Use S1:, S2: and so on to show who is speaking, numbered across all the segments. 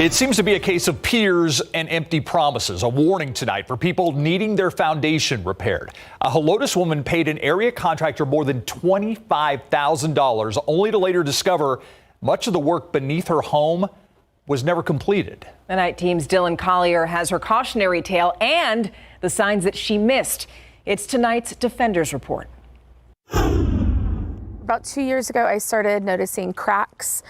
S1: It seems to be a case of peers and empty promises. A warning tonight for people needing their foundation repaired. A Helotes woman paid an area contractor more than $25,000 only to later discover much of the work beneath her home was never completed.
S2: The Night Team's Dylan Collier has her cautionary tale and the signs that she missed. It's tonight's Defenders Report.
S3: About 2 years ago, I started noticing cracks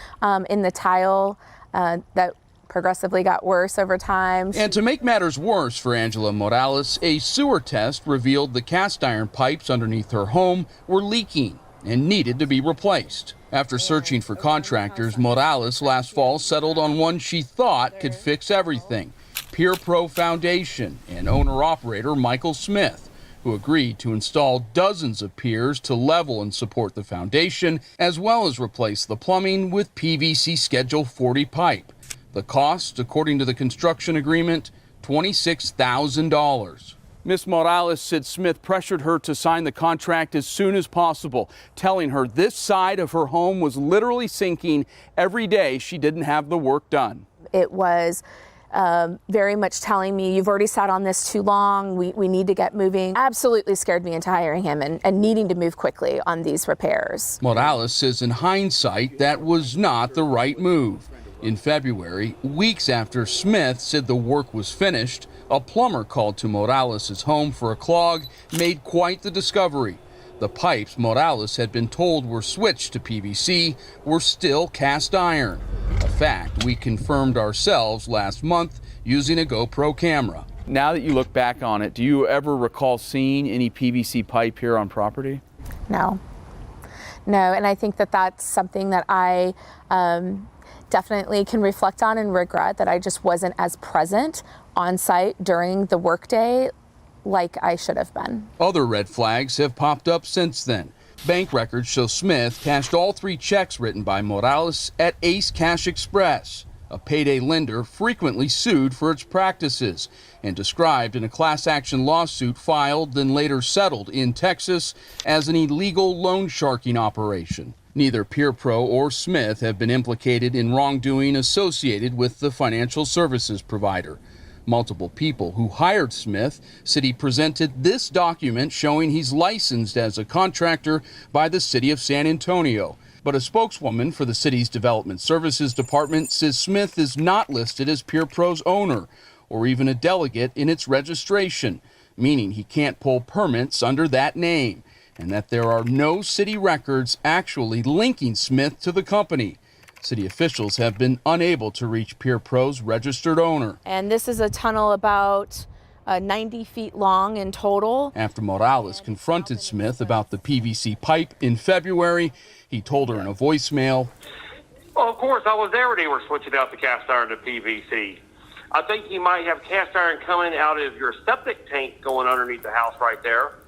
S3: in the tile that progressively got worse over time.
S4: And to make matters worse for Angela Morales, a sewer test revealed the cast iron pipes underneath her home were leaking and needed to be replaced. After searching for contractors, Morales last fall settled on one she thought could fix everything, Peer Pro Foundation and owner-operator Michael Smith, who agreed to install dozens of piers to level and support the foundation, as well as replace the plumbing with PVC Schedule 40 pipe. The cost, according to the construction agreement, $26,000. Ms. Morales said Smith pressured her to sign the contract as soon as possible, telling her this side of her home was literally sinking every day she didn't have the work done.
S3: It was very much telling me, you've already sat on this too long, we need to get moving. Absolutely scared me into hiring him and needing to move quickly on these repairs.
S4: Morales says in hindsight that was not the right move. In February, weeks after Smith said the work was finished, a plumber called to Morales' home for a clog made quite the discovery. The pipes Morales had been told were switched to PVC were still cast iron, a fact we confirmed ourselves last month using a GoPro camera. Now that you look back on it, do you ever recall seeing any PVC pipe here on property?
S3: No, and I think that that's something that I definitely can reflect on and regret, that I just wasn't as present on site during the workday like I should have been.
S4: Other red flags have popped up since then. Bank records show Smith cashed all 3 checks written by Morales at Ace Cash Express, a payday lender frequently sued for its practices and described in a class action lawsuit filed then later settled in Texas as an illegal loan sharking operation. Neither Peer Pro or Smith have been implicated in wrongdoing associated with the financial services provider. Multiple people who hired Smith said he presented this document showing he's licensed as a contractor by the city of San Antonio. But a spokeswoman for the city's Development Services Department says Smith is not listed as Peer Pro's owner or even a delegate in its registration, meaning he can't pull permits under that name, and that there are no city records actually linking Smith to the company. City officials have been unable to reach Peer Pro's registered owner.
S3: And this is a tunnel about 90 feet long in total.
S4: After Morales confronted Smith about the PVC pipe in February, he told her in a voicemail,
S5: "Well, of course, I was there when they were switching out the cast iron to PVC. I think you might have cast iron coming out of your septic tank going underneath the house right there.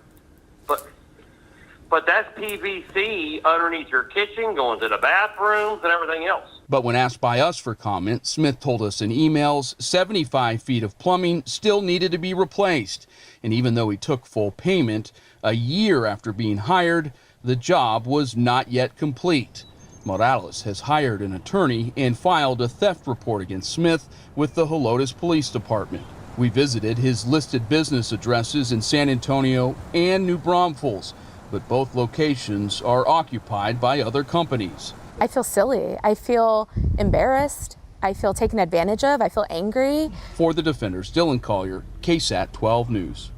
S5: But that's PVC underneath your kitchen, going to the bathrooms and everything else."
S4: But when asked by us for comment, Smith told us in emails 75 feet of plumbing still needed to be replaced. And even though he took full payment, a year after being hired, the job was not yet complete. Morales has hired an attorney and filed a theft report against Smith with the Helotes Police Department. We visited his listed business addresses in San Antonio and New Braunfels, but both locations are occupied by other companies.
S3: I feel silly. I feel embarrassed. I feel taken advantage of. I feel angry.
S4: For the Defenders, Dylan Collier, KSAT 12 News.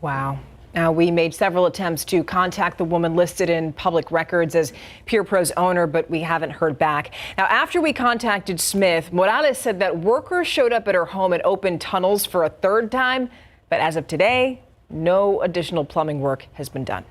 S2: Wow. Now, we made several attempts to contact the woman listed in public records as Peer Pro's owner, but we haven't heard back. Now, after we contacted Smith, Morales said that workers showed up at her home and opened tunnels for a third time. But as of today, no additional plumbing work has been done.